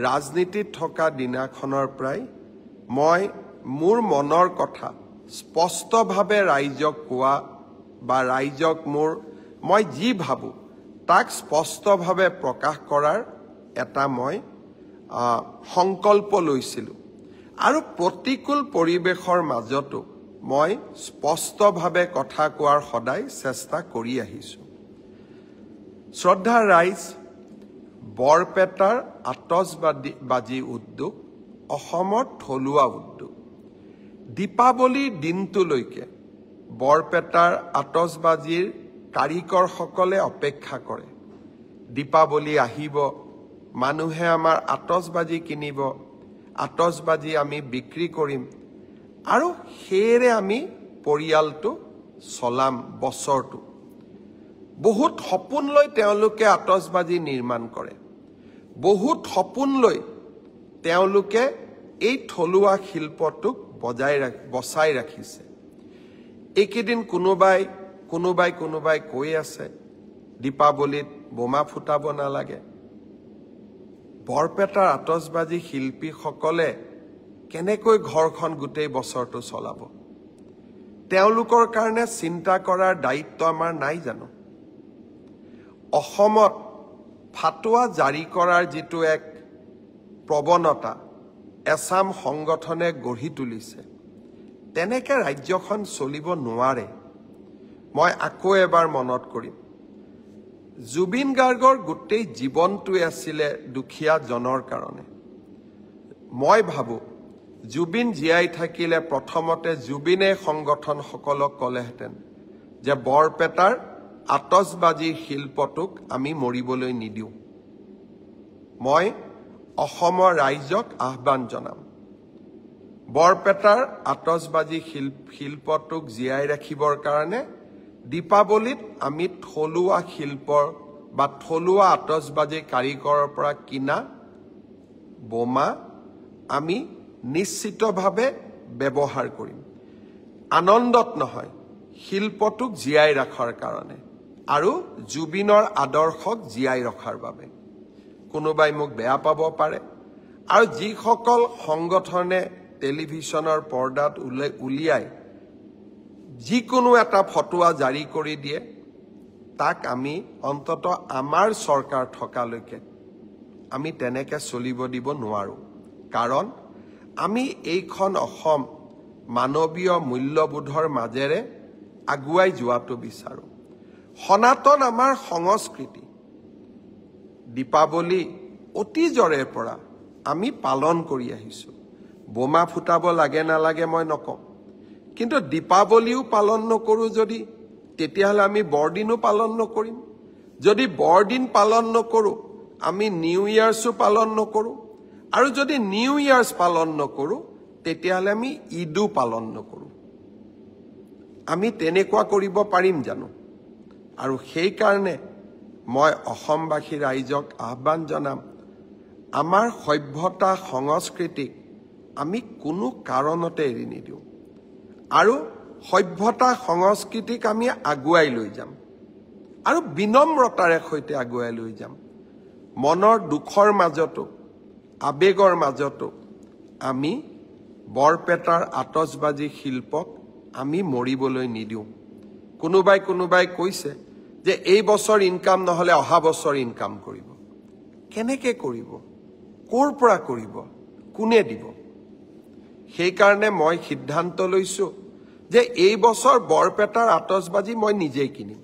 ৰাজনীতিত থকা দিনাখনৰ পৰাই মই মোৰ মনৰ কথা স্পষ্টভাৱে ৰাইজক কোৱা বা ৰাইজক মই যি ভাবো তাক স্পষ্টভাৱে প্ৰকাশ কৰাৰ এটা মই সংকল্প লৈছিলোঁ আৰু প্ৰতিকূল পৰিৱেশৰ মাজতো মই স্পষ্টভাৱে কথা কোৱাৰ সদায় চেষ্টা কৰি আহিছোঁ। শ্ৰদ্ধাৰ ৰাইজ, বৰপেটাৰ আতচবাজি উদ্যোগ অসমৰ থলুৱা উদ্যোগ। দীপাৱলীৰ দিনটোলৈকে বৰপেটাৰ আতচবাজিৰ কাৰিকৰসকলে অপেক্ষা কৰে। দীপাৱলী আহিব, মানুহে আমাৰ আতচবাজি কিনিব, আতচবাজি আমি বিক্ৰী কৰিম আৰু সেয়েৰে আমি পৰিয়ালটো চলাম বছৰটো। বহুত সপোন লৈ তেওঁলোকে আতচবাজি নিৰ্মাণ কৰে, বহুত সপোন লৈ তেওঁলোকে এই থলুৱা শিল্পটোক বচাই ৰাখিছে। এইকেইদিন কোনোবাই কৈ আছে দীপাৱলীত বোমা ফুটাব নালাগে। বৰপেটাৰ আতচবাজি শিল্পীসকলে কেনেকৈ ঘৰখন গোটেই বছৰটো চলাব? তেওঁলোকৰ কাৰণে চিন্তা কৰাৰ দায়িত্ব আমাৰ নাই জানো? অসমত ফাটুৱা জাৰি কৰাৰ যিটো এক প্ৰৱণতা এছাম সংগঠনে গঢ়ি তুলিছে, তেনেকে ৰাজ্যখন চলিব নোৱাৰে। মই আকৌ এবাৰ মনত কৰিম, জুবিন গাৰ্গৰ গোটেই জীৱনটোৱে আছিলে দুখীয়া জনৰ কাৰণে। মই ভাবোঁ জুবিন জীয়াই থাকিলে প্ৰথমতে জুবিনে সংগঠনসকলক ক'লেহেঁতেন যে বৰপেটাৰ আতচবাজিৰ শিল্পটোক আমি মৰিবলৈ নিদিওঁ। মই অসমৰ ৰাইজক আহ্বান জনাম, বৰপেটাৰ আতচবাজি শিল্পটোক জীয়াই ৰাখিবৰ কাৰণে দীপাৱলীত আমি থলুৱা শিল্পৰ বা থলুৱা আতচবাজি কাৰিকৰৰ পৰা কিনা বোমা আমি নিশ্চিতভাৱে ব্যৱহাৰ কৰিম। আনন্দত নহয়, শিল্পটোক জীয়াই ৰখাৰ কাৰণে আৰু জুবিনৰ আদৰ্শক জীয়াই ৰখাৰ বাবে। কোনোবাই মোক বেয়া পাব পাৰে আৰু যিসকল সংগঠনে টেলিভিছনৰ পৰ্দাত উলিয়াই যিকোনো এটা ফটোৱা জাৰি কৰি দিয়ে, তাক আমি অন্তত আমাৰ চৰকাৰ থকালৈকে আমি তেনেকে চলিব দিব নোৱাৰো। কাৰণ আমি এইখন অসম মানৱীয় মূল্যবোধৰ মাজেৰে আগুৱাই যোৱাটো বিচাৰো। সনাতন আমাৰ সংস্কৃতি। দীপাৱলী অতীজৰে পৰা আমি পালন কৰি আহিছোঁ। বোমা ফুটাব লাগে নালাগে মই নকওঁ, কিন্তু দীপাৱলীও পালন নকৰোঁ যদি, তেতিয়াহ'লে আমি বৰদিনো পালন নকৰিম। যদি বৰদিন পালন নকৰোঁ, আমি নিউ ইয়াৰ্ছো পালন নকৰোঁ, আৰু যদি নিউ ইয়াৰ্ছ পালন নকৰোঁ, তেতিয়াহ'লে আমি ঈদো পালন নকৰোঁ। আমি তেনেকুৱা কৰিব পাৰিম জানো? আৰু সেইকাৰণে মই অসমবাসী ৰাইজক আহ্বান জনাম, আমাৰ সভ্যতা সংস্কৃতিক আমি কোনো কাৰণতে এৰি নিদিওঁ আৰু সভ্যতা সংস্কৃতিক আমি আগুৱাই লৈ যাম আৰু বিনম্ৰতাৰে সৈতে আগুৱাই লৈ যাম। মনৰ দুখৰ মাজতো আবেগৰ মাজতো আমি বৰপেটাৰ আতচবাজি শিল্পক আমি মৰিবলৈ নিদিওঁ। কোনোবাই কৈছে যে এই বছৰ ইনকাম নহ'লে অহা বছৰ ইনকাম কৰিব। কেনেকৈ কৰিব? ক'ৰ পৰা কৰিব? কোনে দিব? সেইকাৰণে মই সিদ্ধান্ত লৈছোঁ যে এই বছৰ বৰপেটাৰ আতচবাজি মই নিজেই কিনিম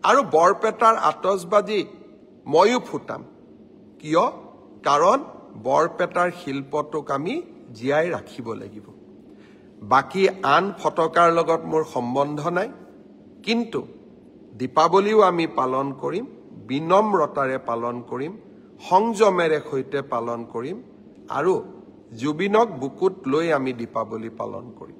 আৰু বৰপেটাৰ আতচবাজি ময়ো ফুটাম। কিয়? কাৰণ বৰপেটাৰ শিল্পটোক আমি জীয়াই ৰাখিব লাগিব। বাকী আন ফটকাৰ লগত মোৰ সম্বন্ধ নাই, কিন্তু দীপাৱলীও আমি পালন কৰিম, বিনম্ৰতাৰে পালন কৰিম, সংযমেৰে সৈতে পালন কৰিম আৰু জুবিনক বুকুত লৈ আমি দীপাৱলী পালন কৰিম।